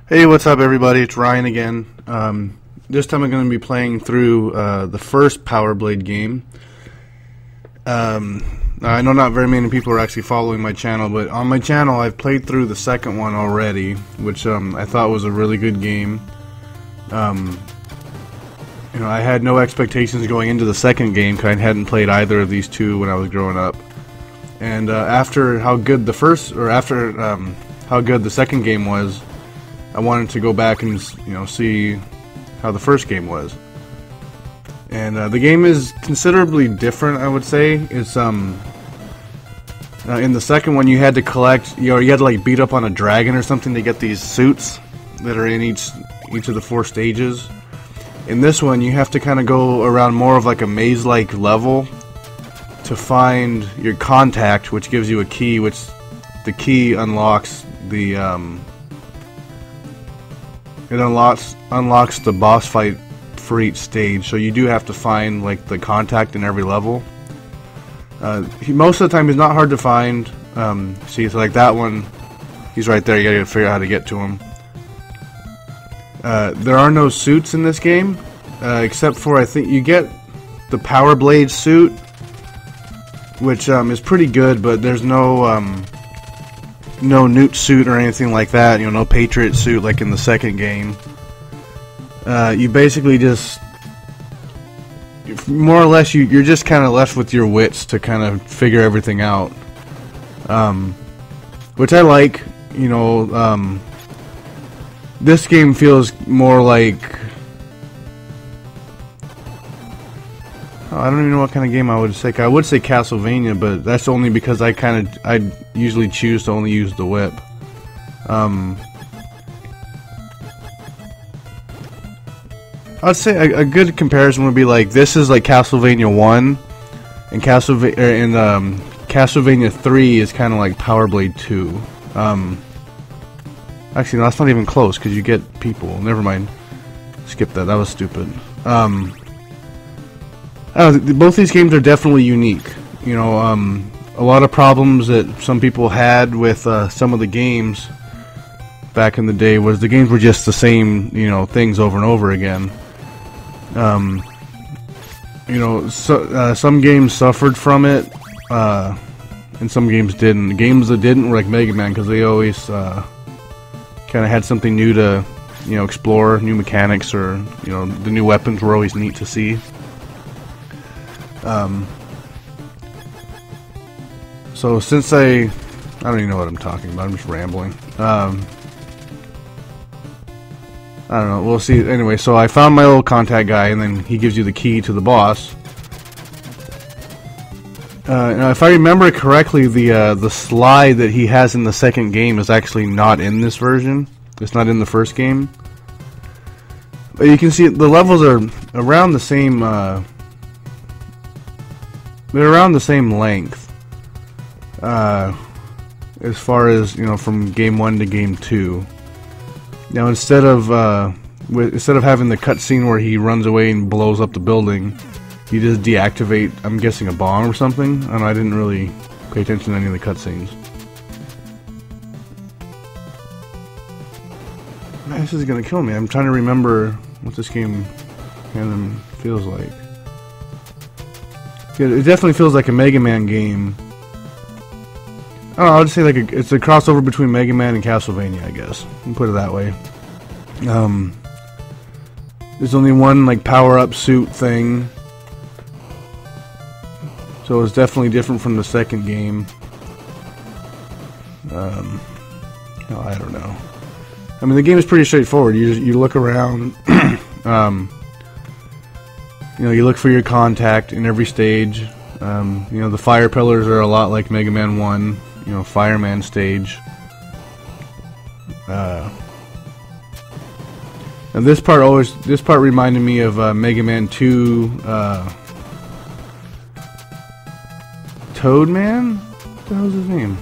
Hey, what's up everybody? It's Ryan again. This time I'm going to be playing through the first Power Blade game. I know not very many people are actually following my channel, but on my channel I've played through the second one already, which I thought was a really good game. I had no expectations going into the second game because I hadn't played either of these two when I was growing up. And after how good the second game was, I wanted to go back and see how the first game was. And the game is considerably different, I would say. It's in the second one you had to collect, you had to like beat up on a dragon or something to get these suits that are in each of the 4 stages. In this one you have to kind of go around more of like a maze-like level to find your contact, which gives you a key, which the key unlocks the unlocks the boss fight for each stage. So you do have to find like the contact in every level. Most of the time he's not hard to find. See, it's like that one, he's right there. You gotta figure out how to get to him. There are no suits in this game, except for I think you get the Power Blade suit, which is pretty good, but there's no Newt suit or anything like that. No Patriot suit like in the second game. You basically just, more or less, you're just kind of left with your wits to kind of figure everything out. Which I like. This game feels more like, I don't even know what kind of game I would say. I would say Castlevania, but that's only because I usually choose to only use the whip. I'd say a good comparison would be like, this is like Castlevania 1, and Castlevania 3 is kind of like Power Blade 2. Actually, no, that's not even close because you get people. Never mind. Skip that. That was stupid. Both these games are definitely unique. A lot of problems that some people had with some of the games back in the day was the games were just the same, things over and over again. Some games suffered from it, and some games didn't. The games that didn't were like Mega Man, because they always kind of had something new to, explore, new mechanics, or the new weapons were always neat to see. So since I don't even know what I'm talking about, I'm just rambling. I don't know, we'll see. Anyway, so I found my old contact guy, and then he gives you the key to the boss. Now if I remember correctly, the slide that he has in the second game is actually not in this version. It's not in the first game. But you can see the levels are around the same, they're around the same length. As far as, from game 1 to game 2. Now instead of having the cutscene where he runs away and blows up the building, you just deactivate, I'm guessing, a bomb or something. I don't know, I didn't really pay attention to any of the cutscenes. This is gonna kill me. I'm trying to remember what this game kind of feels like. Yeah, it definitely feels like a Mega Man game. I don't know, I would say like it's a crossover between Mega Man and Castlevania, I guess. We'll put it that way. There's only one like power-up suit thing, so it's definitely different from the second game. I don't know. I mean, the game is pretty straightforward. You look around. You look for your contact in every stage. The fire pillars are a lot like Mega Man 1. Fireman stage. And this part reminded me of Mega Man 2. Toadman? What the hell's his name?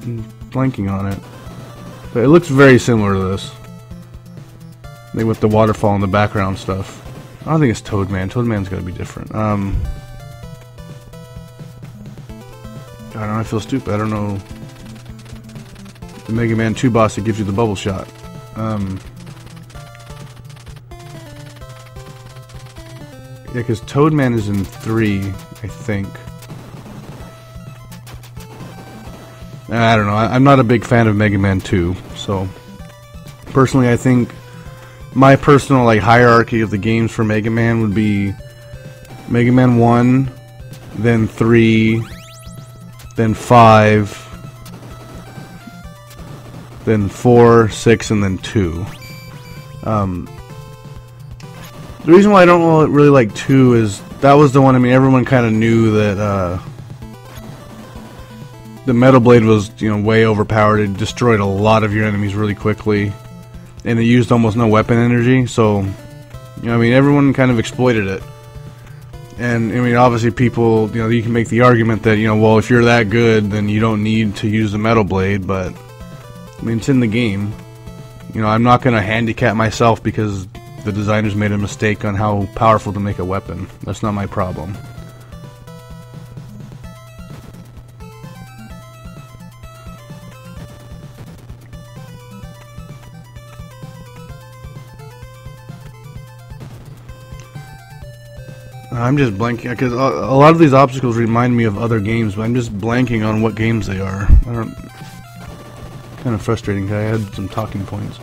I'm blanking on it. But it looks very similar to this. Like with the waterfall in the background stuff. I don't think it's Toadman. Toadman's gotta be different. I don't know, I feel stupid. I don't know. The Mega Man 2 boss that gives you the bubble shot. Yeah, because Toadman is in 3, I think. I don't know. I'm not a big fan of Mega Man 2, so personally, I think my personal hierarchy of the games for Mega Man would be Mega Man 1, then 3, then 5, then 4, 6, and then 2. The reason why I don't really like 2 is that was the one, I mean, everyone kind of knew that the Metal Blade was, way overpowered. It destroyed a lot of your enemies really quickly, and it used almost no weapon energy, so, I mean, everyone kind of exploited it. And, I mean, obviously people, you can make the argument that, well, if you're that good, then you don't need to use the Metal Blade, but, I mean, it's in the game. I'm not going to handicap myself because the designers made a mistake on how powerful to make a weapon. That's not my problem. I'm just blanking because a lot of these obstacles remind me of other games, but I'm just blanking on what games they are. Kind of frustrating. I had some talking points.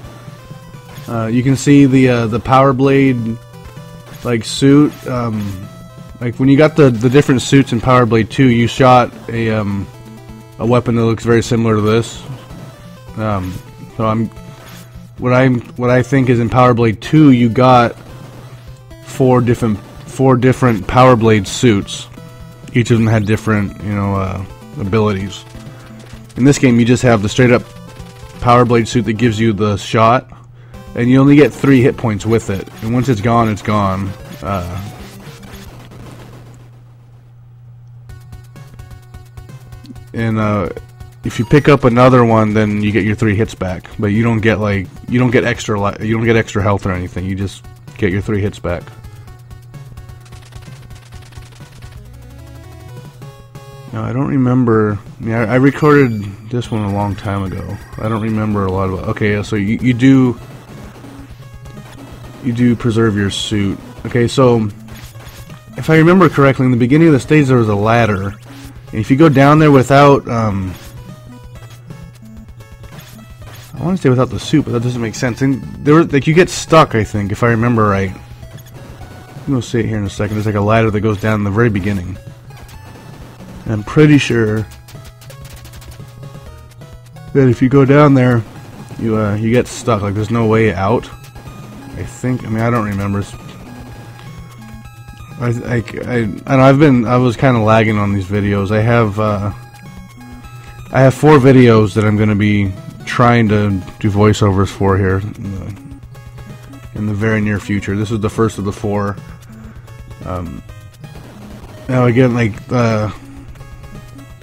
You can see the Power Blade suit. When you got the different suits in Power Blade 2, you shot a weapon that looks very similar to this. So what I think is in Power Blade 2, you got four different Power Blade suits. Each of them had different abilities. In this game, you just have the straight up Power Blade suit that gives you the shot. And you only get 3 hit points with it. And once it's gone, it's gone. If you pick up another one, then you get your 3 hits back. But you don't get extra health or anything. You just get your 3 hits back. Now I don't remember. I recorded this one a long time ago. I don't remember a lot of it. Okay, so you do preserve your suit. Okay, so if I remember correctly, in the beginning of the stage there was a ladder, and if you go down there without I want to say without the suit, but that doesn't make sense. And there were, you get stuck, I think, if I remember right. I'm gonna see it here in a second. There's a ladder that goes down in the very beginning. And I'm pretty sure that if you go down there, you get stuck. There's no way out. I think. I mean, I don't remember. I was kind of lagging on these videos. I have 4 videos that I'm going to be trying to do voiceovers for here in the very near future. This is the first of the 4. Now again,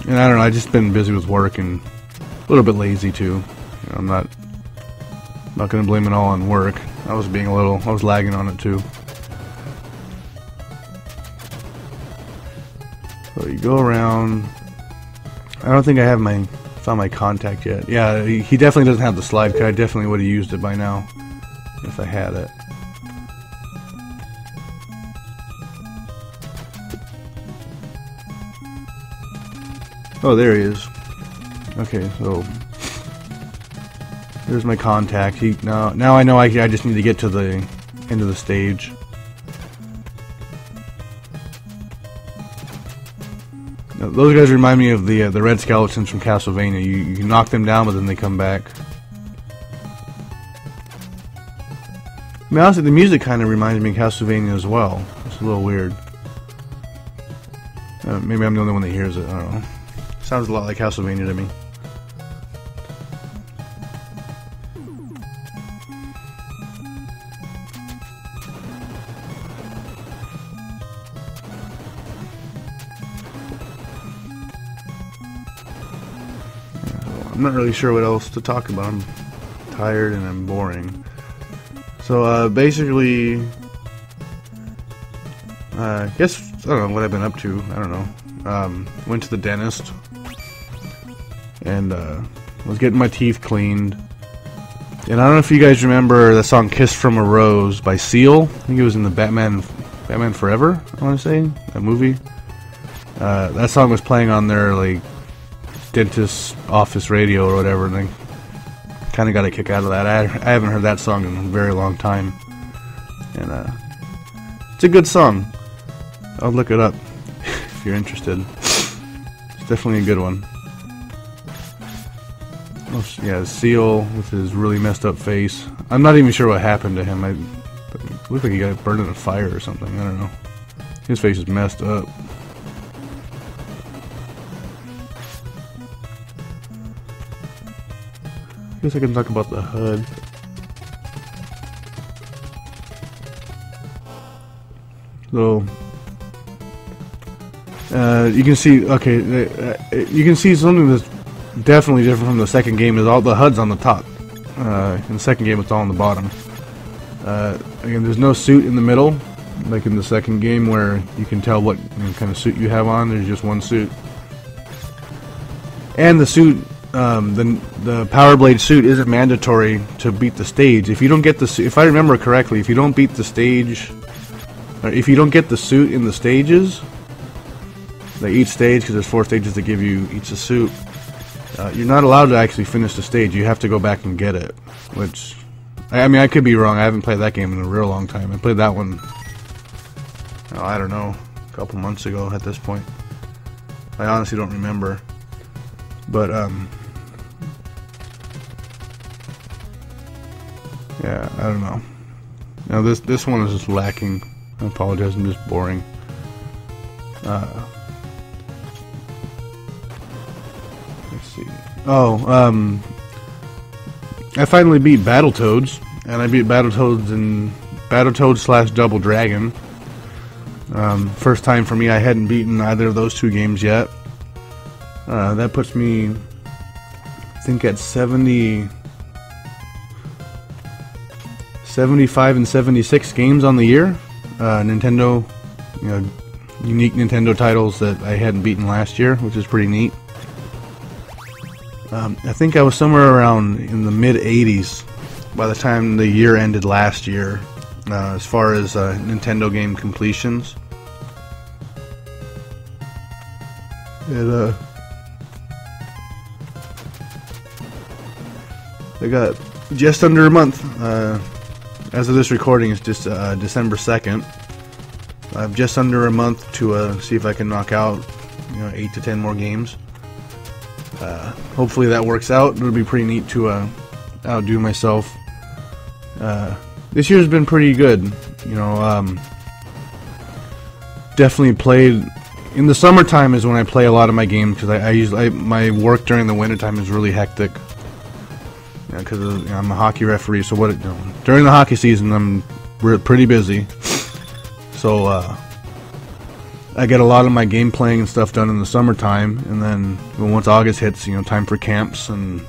and I don't know. I've just been busy with work and a little bit lazy too. I'm not going to blame it all on work. I was lagging on it too. So you go around. I don't think I have found my contact yet. Yeah, he definitely doesn't have the slide card. I definitely would have used it by now if I had it. Oh, there he is. Okay, so there's my contact. Now I know I just need to get to the end of the stage. Now, those guys remind me of the red skeletons from Castlevania. You knock them down, but then they come back. I mean, honestly, the music kind of reminds me of Castlevania as well. It's a little weird. Maybe I'm the only one that hears it. I don't know. Sounds a lot like Castlevania to me. I'm not really sure what else to talk about. I'm tired and I'm boring. So basically, I guess I don't know what I've been up to. I don't know. Went to the dentist and was getting my teeth cleaned. And I don't know if you guys remember the song "Kiss from a Rose" by Seal. I think it was in the Batman Forever, I want to say, that movie. That song was playing on their like dentist's office radio or whatever, and I kind of got a kick out of that. I haven't heard that song in a very long time, and it's a good song. I'll look it up if you're interested. It's definitely a good one. Oh, yeah, Seal with his really messed up face. I'm not even sure what happened to him. It looked like he got burned in a fire or something. I don't know. His face is messed up. I guess I can talk about the HUD. So, you can see, okay, you can see something that's definitely different from the second game. Is all the HUD's on the top. In the second game, it's all on the bottom. Again, there's no suit in the middle, like in the second game, where you can tell what kind of suit you have on. There's just one suit, and the suit, the Power Blade suit, isn't mandatory to beat the stage. If you don't get the suit, if I remember correctly, if you don't beat the stage, or if you don't get the suit in the stages, like each stage, because there's 4 stages that give you each a suit. You're not allowed to actually finish the stage. You have to go back and get it. Which, I mean, I could be wrong. I haven't played that game in a real long time. I played that one, I don't know, a couple months ago at this point. I honestly don't remember. But, yeah, I don't know. Now this one is just lacking. I apologize, I'm just boring. Oh, I finally beat Battletoads, and I beat Battletoads in Battletoads / Double Dragon. First time for me. I hadn't beaten either of those 2 games yet. That puts me, I think, at 75 and 76 games on the year. Nintendo, unique Nintendo titles that I hadn't beaten last year, which is pretty neat. I think I was somewhere around in the mid-80s by the time the year ended last year, as far as Nintendo game completions. And, I got just under a month. As of this recording, it's just December 2nd. I have just under a month to see if I can knock out 8 to 10 more games. Hopefully that works out. It'll be pretty neat to outdo myself. This year's been pretty good. Definitely played in the summertime is when I play a lot of my games, because my work during the wintertime is really hectic. Because I'm a hockey referee, so during the hockey season we're pretty busy. So I get a lot of my game playing and stuff done in the summertime, and then once August hits, time for camps and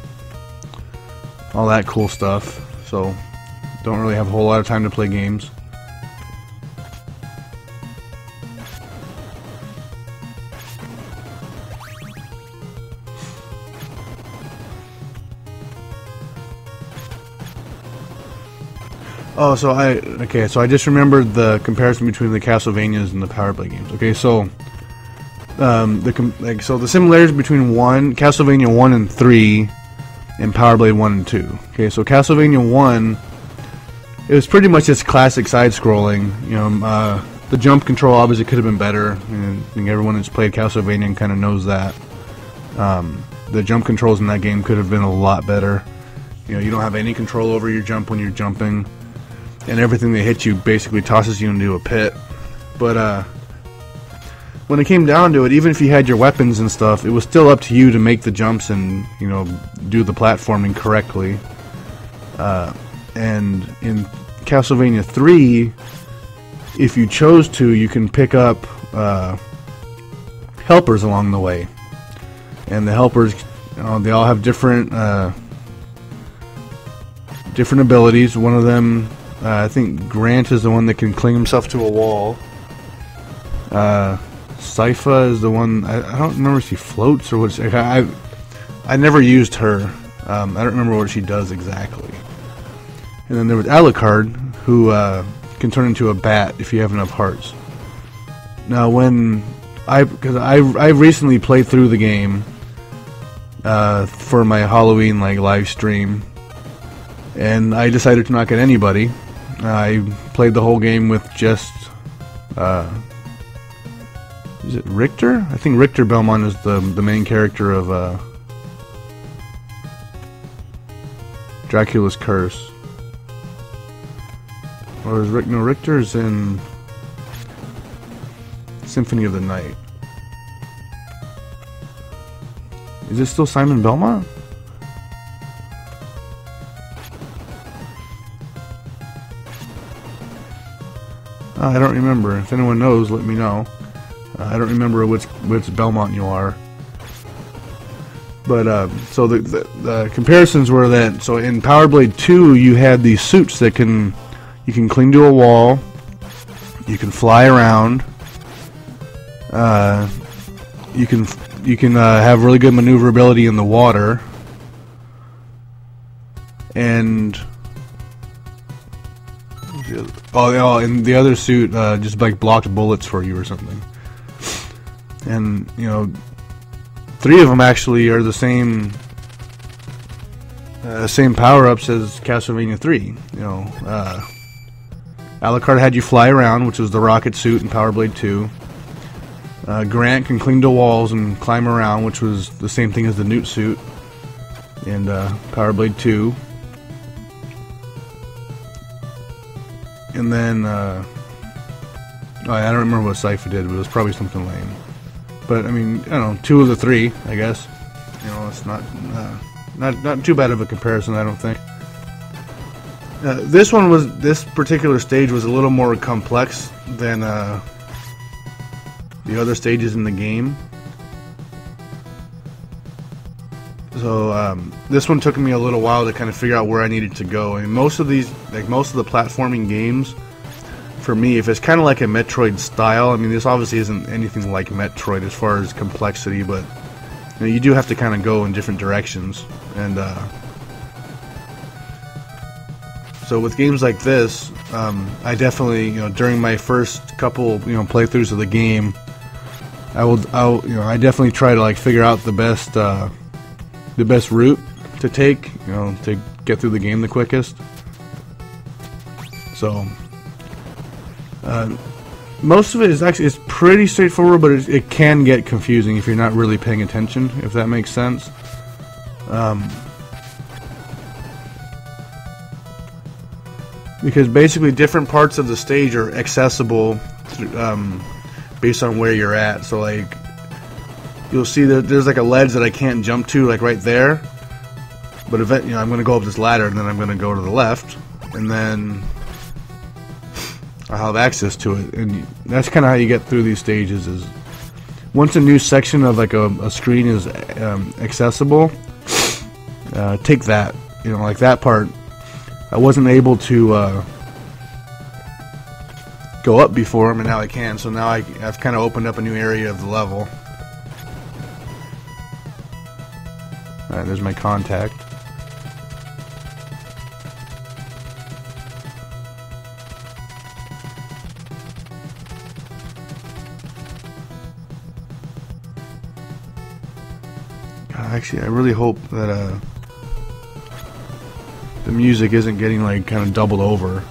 all that cool stuff. So don't really have a whole lot of time to play games. Oh, so I just remembered the comparison between the Castlevanias and the Power Blade games. Okay, so the similarities between Castlevania 1 and 3 and Power Blade 1 and 2. Okay, so Castlevania 1, it was pretty much just classic side-scrolling. The jump control obviously could have been better. I think everyone that's played Castlevania kind of knows that. The jump controls in that game could have been a lot better. You don't have any control over your jump when you're jumping, and everything that hits you basically tosses you into a pit. But when it came down to it, even if you had your weapons and stuff, it was still up to you to make the jumps and do the platforming correctly. And in Castlevania 3, if you chose to, you can pick up helpers along the way, and the helpers, they all have different abilities. One of them, I think Grant is the one that can cling himself to a wall. Sypha is the one, I don't remember if she floats or what. I never used her. I don't remember what she does exactly. And then there was Alucard, who can turn into a bat if you have enough hearts. Now, because I recently played through the game for my Halloween live stream, and I decided to not get anybody. I played the whole game with just is it Richter? I think Richter Belmont is the main character of Dracula's Curse. Or is Richter's in Symphony of the Night. Is it still Simon Belmont? I don't remember. If anyone knows, let me know. I don't remember which Belmont you are. But so the comparisons were that in Power Blade 2 you had these suits that you can cling to a wall, you can fly around, you can have really good maneuverability in the water, and and the other suit just blocked bullets for you or something. And 3 of them actually are the same power-ups as Castlevania 3. Alucard had you fly around, which was the rocket suit in Power Blade 2. Grant can cling to walls and climb around, which was the same thing as the Newt suit in Power Blade 2. And then I don't remember what Sypha did, but it was probably something lame. But I mean, 2 of the 3, I guess. It's not too bad of a comparison, I don't think. This particular stage was a little more complex than the other stages in the game. So this one took me a little while to kind of figure out where I needed to go. And most of the platforming games, for me, if it's kind of like a Metroid style, I mean, this obviously isn't anything like Metroid as far as complexity, but you do have to kind of go in different directions. And so with games like this, I definitely, during my first couple, playthroughs of the game, I definitely try to figure out the best route to take, to get through the game the quickest. So most of it is pretty straightforward, but it can get confusing if you're not really paying attention, if that makes sense. Because basically different parts of the stage are accessible based on where you're at. So you'll see that there's a ledge that I can't jump to right there, but I'm going to go up this ladder and then I'm going to go to the left, and then I'll have access to it. And that's kind of how you get through these stages. Is once a new section of a screen is accessible, take that. That part I wasn't able to go up before, but now I can. So now I've kind of opened up a new area of the level. Alright, there's my contact. Actually, I really hope that the music isn't getting kind of doubled over.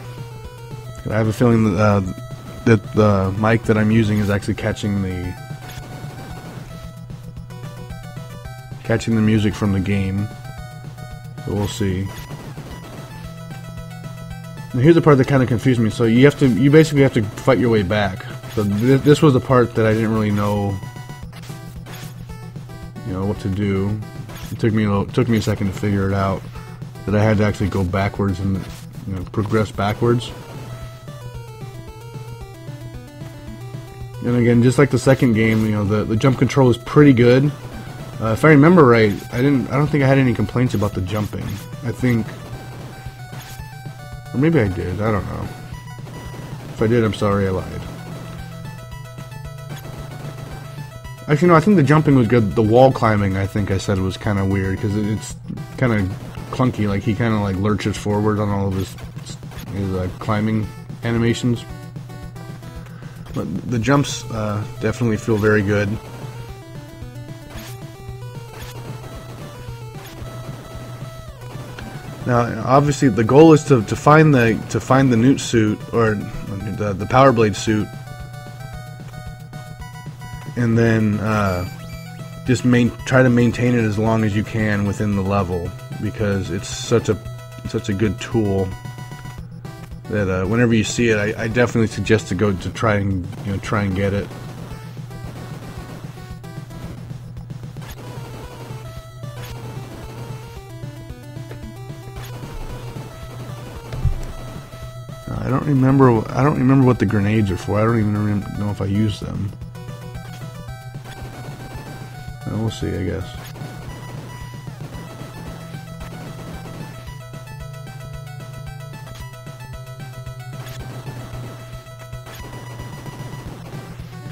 I have a feeling that the mic that I'm using is actually catching the music from the game. So we'll see. Now here's the part that kind of confused me. So you basically have to fight your way back. So this was the part that I didn't really know what to do. It took me a second to figure it out, that I had to actually go backwards and progress backwards. And again, just like the second game, the jump control is pretty good. If I remember right, I don't think I had any complaints about the jumping. I think, or maybe I did. I don't know. If I did, I'm sorry, I lied. Actually, no, I think the jumping was good. The wall climbing, I think I said, was kind of weird, because it's kind of clunky. Like he kind of like lurches forward on all of his climbing animations. But the jumps definitely feel very good. Now, obviously, the goal is to find the newt suit, or the Power Blade suit, and then just try to maintain it as long as you can within the level, because it's such a good tool that whenever you see it, I definitely suggest to try and get it. I don't remember what the grenades are for. I don't even know if I used them. We'll see, I guess.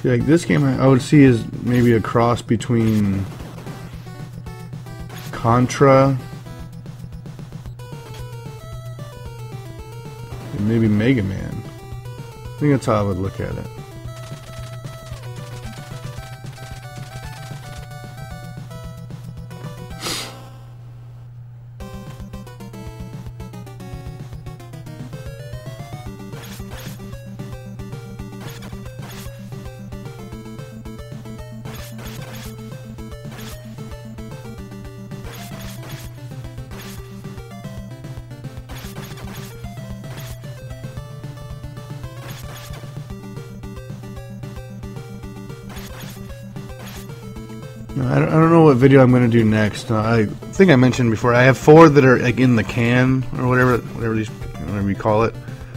Like this game, I would see is maybe a cross between Contra and maybe Mega Man. I think that's how I would look at it. I don't know what video I'm going to do next. I think I mentioned before, I have 4 that are like in the can, or whatever you call it.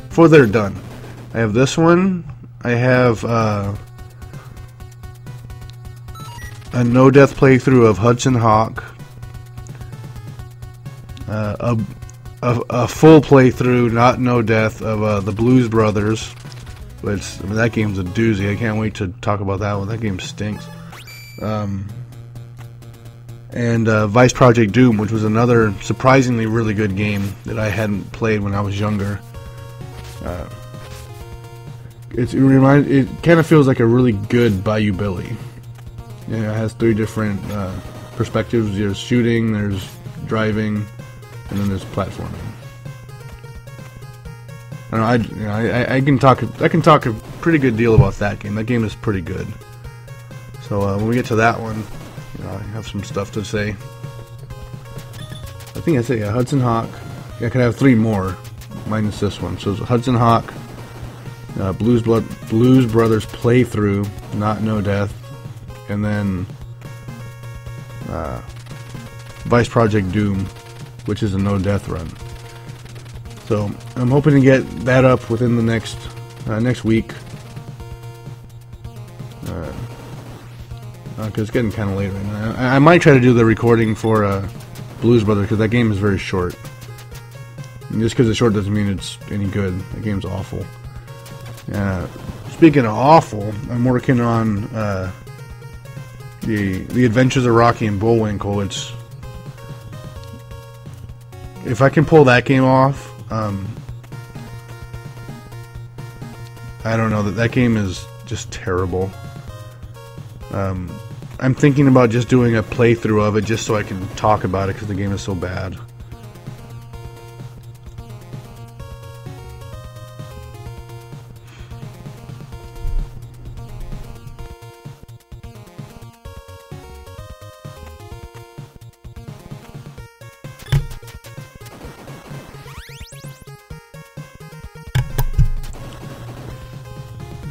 4 that are done. I have this one. I have a no-death playthrough of Hudson Hawk. A full playthrough, not no death, of the Blues Brothers. Which, I mean, that game's a doozy. I can't wait to talk about that one. That game stinks. And Vice Project Doom, which was another surprisingly really good game that I hadn't played when I was younger. It kind of feels like a really good Bayou Billy. It has 3 different perspectives. There's shooting, there's driving, and then there's platforming. I can talk a pretty good deal about that game. That game is pretty good. So when we get to that one, I have some stuff to say. I think I said, yeah, Hudson Hawk. I could have 3 more, minus this one. So it's Hudson Hawk, Blues Brothers playthrough, not no death, and then Vice Project Doom, which is a no death run. So I'm hoping to get that up within the next week. Because it's getting kind of late right now. I might try to do the recording for Blues Brothers, because that game is very short. And just because it's short doesn't mean it's any good. That game's awful. Speaking of awful, I'm working on the Adventures of Rocky and Bullwinkle. If I can pull that game off, I don't know, that game is just terrible. I'm thinking about just doing a playthrough of it just so I can talk about it, because the game is so bad.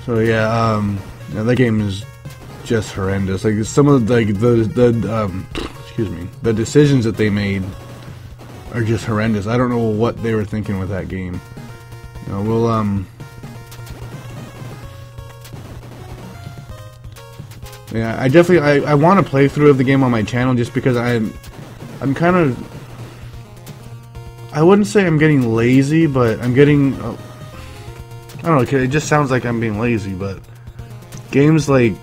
So yeah, that game is just horrendous. Like some of the the decisions that they made are just horrendous. I don't know what they were thinking with that game. Yeah, I definitely I want a playthrough of the game on my channel, just because I'm kind of, I wouldn't say I'm getting lazy, but I'm getting I don't know, it just sounds like I'm being lazy, but games like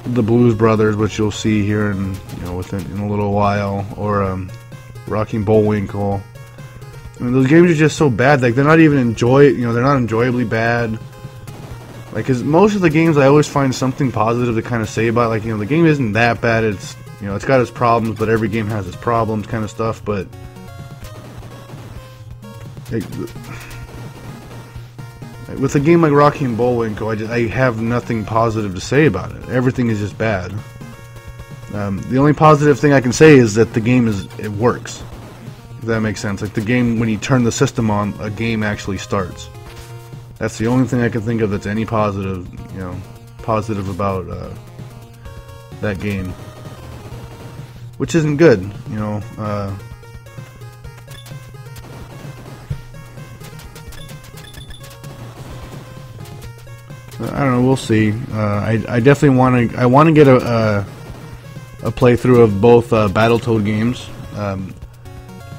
the Blues Brothers, which you'll see here in in a little while, or Rocky and Bullwinkle. I mean, those games are just so bad. Like, they're not even they're not enjoyably bad. Like, 'cause most of the games I always find something positive to kind of say about. Like, the game isn't that bad. It's, it's got its problems, but every game has its problems, kind of stuff. But like, with a game like Rocky and Bullwinkle, I have nothing positive to say about it. Everything is just bad. The only positive thing I can say is that the game it works. If that makes sense. Like, the game, when you turn the system on, a game actually starts. That's the only thing I can think of that's any positive, positive about that game. Which isn't good, I don't know. We'll see. I definitely want to get a playthrough of both Battletoad games.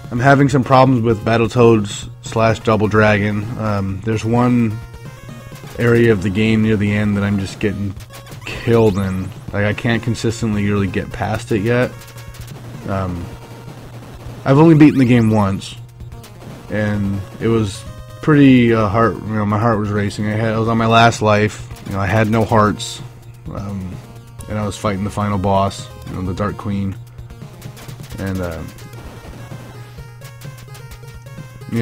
I'm having some problems with Battletoads / Double Dragon. There's one area of the game near the end that I'm just getting killed in. Like, I can't consistently really get past it yet. I've only beaten the game once, and it was pretty my heart was racing. I was on my last life. I had no hearts, and I was fighting the final boss, the Dark Queen, and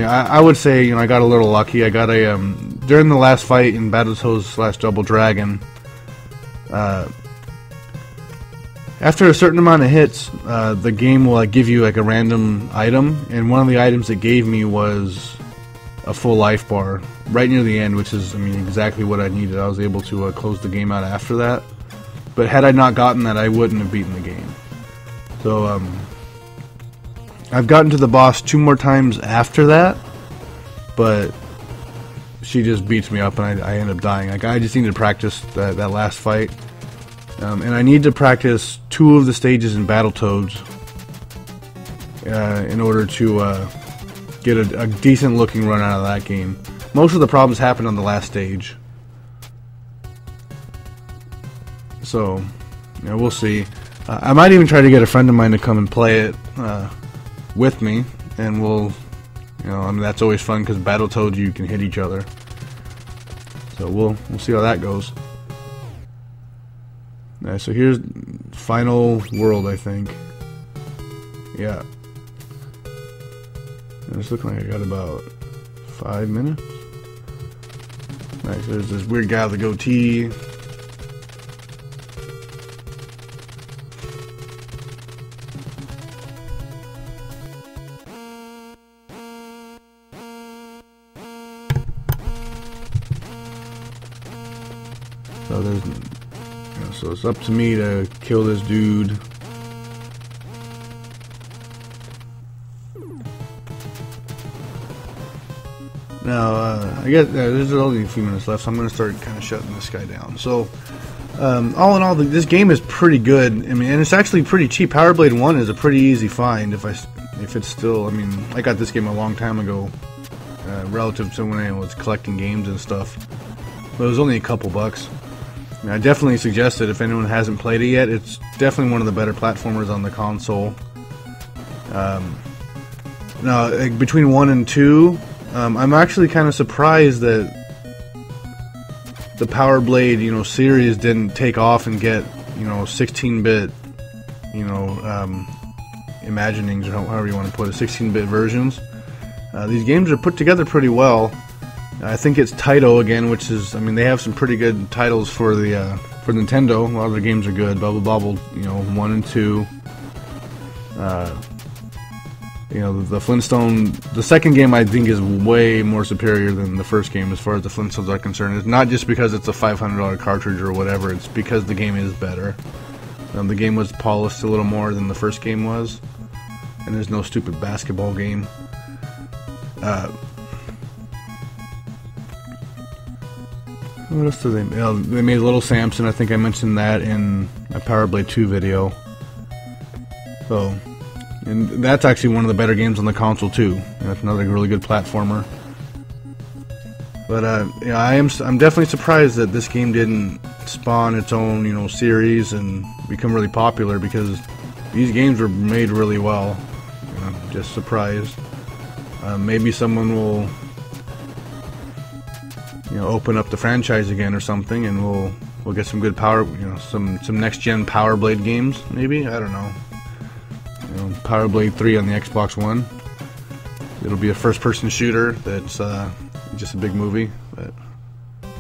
I would say I got a little lucky. I got a during the last fight in Battletoads / Double Dragon. After a certain amount of hits, the game will give you like a random item, and one of the items it gave me was a full life bar right near the end, which is exactly what I needed. I was able to close the game out after that. But had I not gotten that, I wouldn't have beaten the game. So I've gotten to the boss 2 more times after that, but she just beats me up and I end up dying. Like, I just need to practice that last fight. And I need to practice 2 of the stages in Battletoads in order to get a decent looking run out of that game. Most of the problems happen on the last stage. So, we'll see. I might even try to get a friend of mine to come and play it with me, and we'll, that's always fun because Battletoads, you can hit each other. So we'll see how that goes. Alright, so here's final world, I think. Yeah. It's looking like I got about 5 minutes. Nice, there's this weird guy with a goatee. So there's, so it's up to me to kill this dude. Now, I guess there's only a few minutes left, so I'm going to start kind of shutting this guy down. So, all in all, this game is pretty good. And it's actually pretty cheap. Power Blade 1 is a pretty easy find. If it's still, I got this game a long time ago, relative to when I was collecting games and stuff. But it was only a couple bucks. I definitely suggest it if anyone hasn't played it yet. It's definitely one of the better platformers on the console. Now, between 1 and 2, I'm actually kind of surprised that the Power Blade, series didn't take off and get, 16-bit, imaginings, or however you want to put it, 16-bit versions. These games are put together pretty well. I think it's Taito again, which is, they have some pretty good titles for the for Nintendo. A lot of their games are good. Bubble Bobble, 1 and 2. The Flintstone, the second game I think is way more superior than the first game as far as the Flintstones are concerned. It's not just because it's a $500 cartridge or whatever, it's because the game is better. The game was polished a little more than the first game was, and there's no stupid basketball game. What else do they make? They made Little Samson. I think I mentioned that in a Power Blade 2 video. So, and that's actually one of the better games on the console too. That's another really good platformer. But I'm definitely surprised that this game didn't spawn its own series and become really popular, because these games were made really well. just surprised. Maybe someone will, you know, open up the franchise again or something, and we'll get some good power, you know, some next gen Power Blade games. Maybe, I don't know. You know, Power Blade 3 on the Xbox One. It'll be a first-person shooter that's just a big movie, but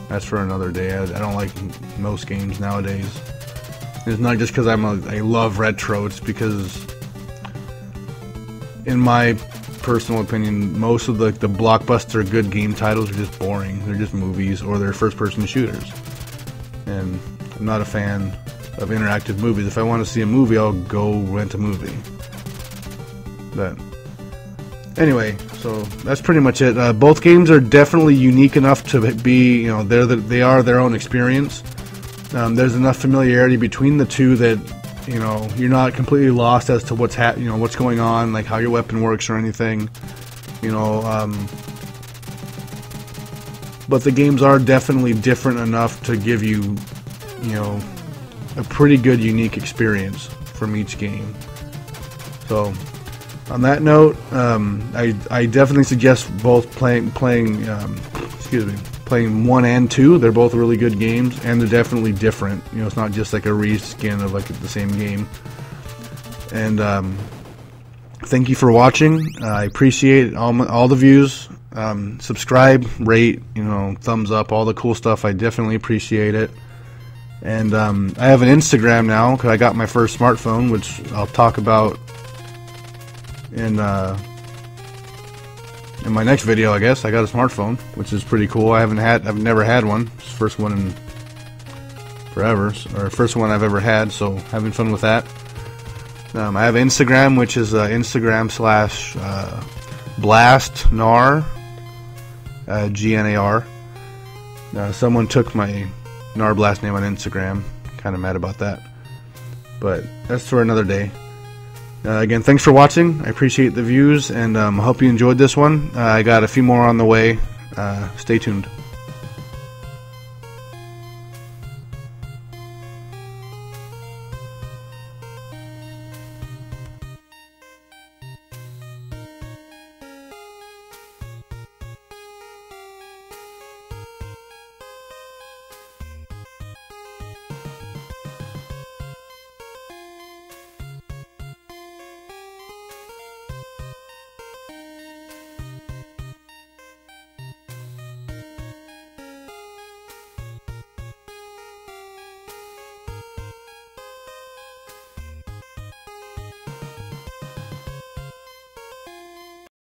that's for another day. I don't like most games nowadays. It's not just because I love retro. It's because, in my personal opinion, most of the blockbuster good game titles are just boring. They're just movies, or they're first-person shooters. And I'm not a fan of interactive movies. If I want to see a movie, I'll go rent a movie. But anyway, so that's pretty much it. Both games are definitely unique enough to be, you know, they are their own experience. There's enough familiarity between the two that, you know, you're not completely lost as to what's what's going on, like how your weapon works or anything, you know. But the games are definitely different enough to give you, you know, a pretty good unique experience from each game. So, on that note, I definitely suggest both playing 1 and 2. They're both really good games, and they're definitely different. You know, it's not just like a reskin of like the same game. And thank you for watching. I appreciate all the views. Subscribe, rate, you know, thumbs up, all the cool stuff. I definitely appreciate it. And I have an Instagram now because I got my first smartphone, which I'll talk about in my next video. I guess I got a smartphone, which is pretty cool. I've never had one. It's the first one in forever, or first one I've ever had. So having fun with that. I have Instagram, which is Instagram / Blast Gnar, GNAR. Someone took my GnarBlast name on Instagram. Kind of mad about that, but that's for another day. Again, thanks for watching. I appreciate the views, and I hope you enjoyed this one. I got a few more on the way. Stay tuned.